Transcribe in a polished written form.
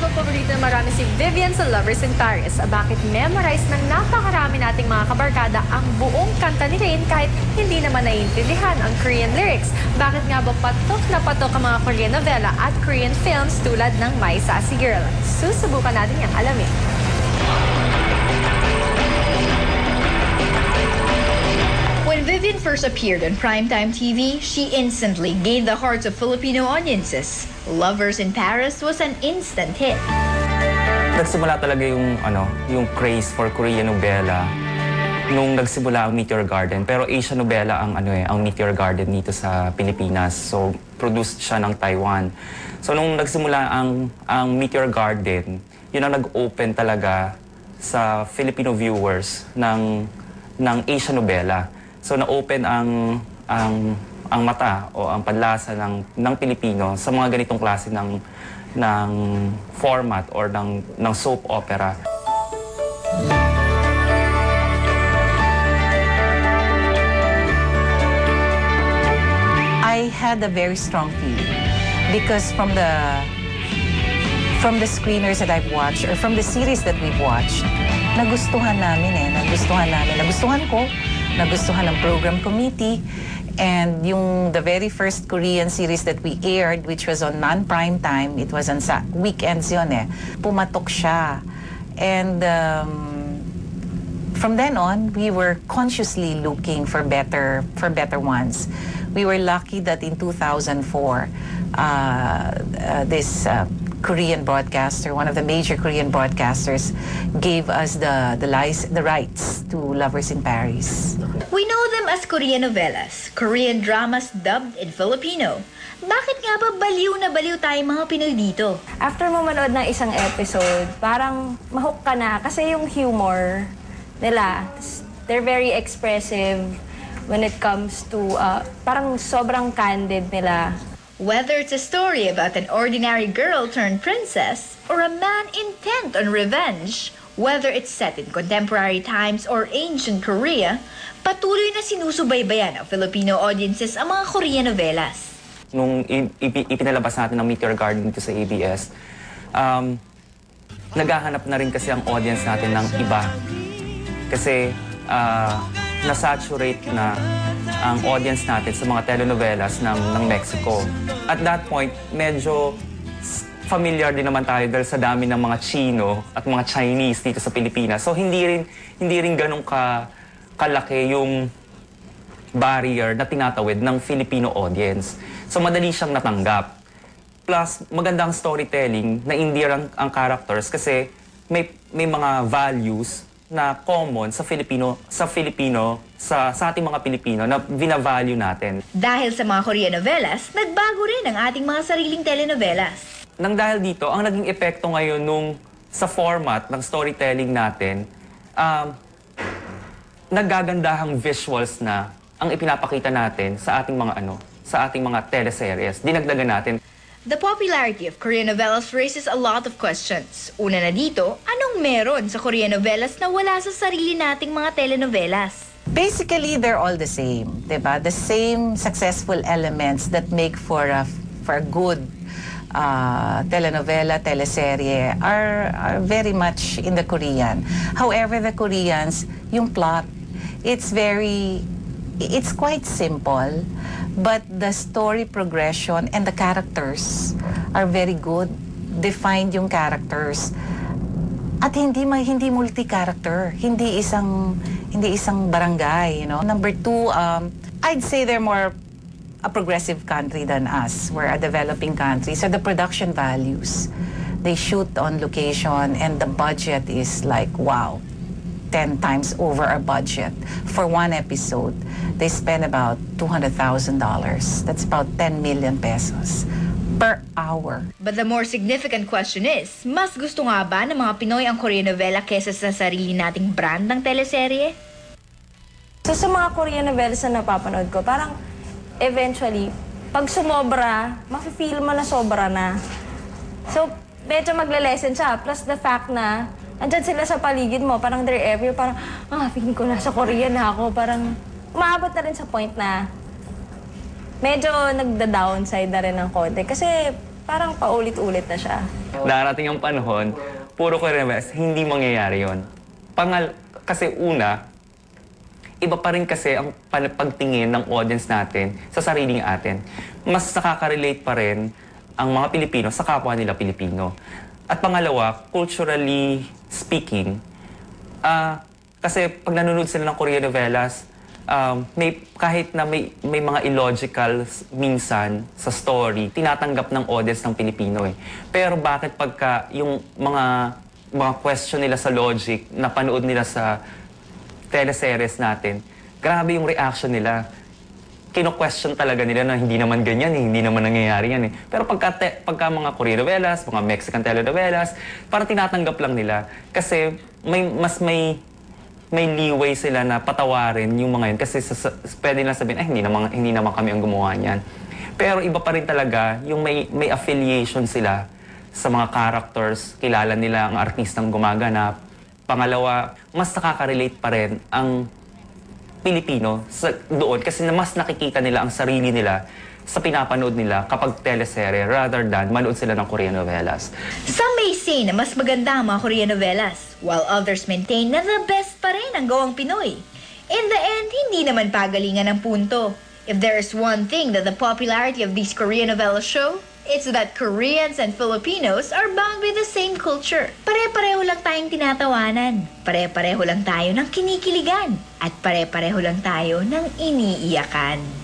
bang paborito na marami si Vivian sa Lovers in Paris? Bakit memorize ng napakarami nating mga kabarkada ang buong kanta ni Rain kahit hindi naman naiintindihan ang Korean lyrics? Bakit nga ba patok na patok ang mga Korean novela at Korean films tulad ng My Sassy Girl? Susubukan natin yung alamin. When Vivian first appeared on primetime TV, she instantly gained the hearts of Filipino audiences. Lovers in Paris was an instant hit. Nagsimula talaga yung craze for Korean novela nung nagsimula ang Meteor Garden. Pero Asian novela ang Meteor Garden dito sa Pilipinas. So, produced siya ng Taiwan. So, nung nagsimula ang Meteor Garden, yun ang nag-open talaga sa Filipino viewers ng Asian novela. So, na-open ang mata o ang panlasa ng Pilipino sa mga ganitong klase ng format or ng soap opera. I had a very strong feeling because from the screeners that I've watched or from the series that we've watched, nagustuhan ko, nagustuhan ng program committee, and the very first Korean series that we aired, which was on non-prime time, it was on weekends yun pumatok siya. And from then on, we were consciously looking for better ones. We were lucky that in 2004, this Korean broadcaster, one of the major Korean broadcasters, gave us the rights to Lovers in Paris. We know them as Korean novelas, Korean dramas dubbed in Filipino. Bakit nga ba baliw na baliw tayong mga Pinoy dito? After mo manood ng isang episode, parang mahook ka na kasi yung humor nila, they're very expressive when it comes to, parang sobrang candid nila. Whether it's a story about an ordinary girl turned princess or a man intent on revenge, whether it's set in contemporary times or ancient Korea, patuloy na sinusubaybayan ng Filipino audiences ang mga Korean novelas. Nung ipinalabas natin ng Meteor Garden dito sa ABS, naghahanap na rin kasi ang audience natin ng iba. Kasi nasaturate na ang audience natin sa mga telenovelas ng Mexico. At that point, medyo familiar din naman tayo dahil sa dami ng mga Chino at mga Chinese dito sa Pilipinas. So hindi rin ganun kalaki yung barrier na tinatawid ng Filipino audience. So madali siyang natanggap. Plus, magandang storytelling na endear ang characters kasi may mga values na common sa ating mga Pilipino na binavalue natin. Dahil sa mga Korean novelas, nagbago rin ang ating mga sariling telenovelas. Nang dahil dito, ang naging epekto ngayon sa format ng storytelling natin, naggagandahang visuals na ang ipinapakita natin sa ating mga teleseries. Dinagdagan natin. The popularity of Korean novelas raises a lot of questions. Una na dito, anong meron sa Korean novelas na wala sa sarili nating mga telenovelas? Basically, they're all the same, diba? The same successful elements that make for a good telenovela, teleserye are very much in the Korean. However, the Koreans, yung plot, it's quite simple. But the story progression and the characters are very good. Defined yung characters. At hindi multi-character. Hindi isang barangay, you know. Number two, I'd say they're more a progressive country than us. We're a developing country. So the production values, they shoot on location and the budget is like, wow, 10 times over our budget. For one episode, they spend about $200,000. That's about 10 million pesos per hour. But the more significant question is, mas gusto nga ba ng mga Pinoy ang Korean novela kesa sa sarili nating brand ng teleserye? So sa mga Korean novelas na napapanood ko, parang eventually, pag sumobra, mafe-feel mo na sobra na. So, medyo magle-lessen siya. Plus the fact na andyan sila sa paligid mo, parang they're everywhere, parang, feeling ko nasa Korea na ako, parang umaabot na rin sa point na medyo nagda-downside na rin ng konti. Kasi parang paulit-ulit na siya. Darating ang panahon, puro Korean novelas, hindi mangyayari yon. Kasi una, iba pa rin kasi ang pagtingin ng audience natin sa sariling atin. Mas nakaka-relate pa rin ang mga Pilipino sa kapwa nila Pilipino. At pangalawa, culturally speaking, kasi pag nanonood sila ng Korean novelas, kahit na may mga illogical minsan sa story, tinatanggap ng audience ng Pilipino eh. Pero bakit pagka yung mga question nila sa logic na panood nila sa teleseries natin, grabe yung reaction nila. Kino-question talaga nila na hindi naman ganyan eh, hindi naman nangyayari yan eh. Pero pagka mga Korean novelas, mga Mexican telenovelas, parang tinatanggap lang nila. Kasi may leeway sila na patawarin yung mga yun. Kasi pwede lang sabihin, hindi naman kami ang gumawa niyan. Pero iba pa rin talaga yung may affiliation sila sa mga characters, kilala nila ang artistang gumaganap. Pangalawa, mas nakaka-relate pa rin ang Pilipino doon kasi mas nakikita nila ang sarili nila sa pinapanood nila kapag teleserye rather than manood sila ng Korean novelas. Some may say na mas maganda ang mga Korean novelas, while others maintain na the best pa rin ang gawang Pinoy. In the end, hindi naman pagalingan ang punto. If there is one thing that the popularity of these Korean novelas show, it's that Koreans and Filipinos are bound by the same culture. Pare-pareho lang tayong tinatawanan, pare-pareho lang tayo ng kinikiligan, at pare-pareho lang tayo ng iniiyakan.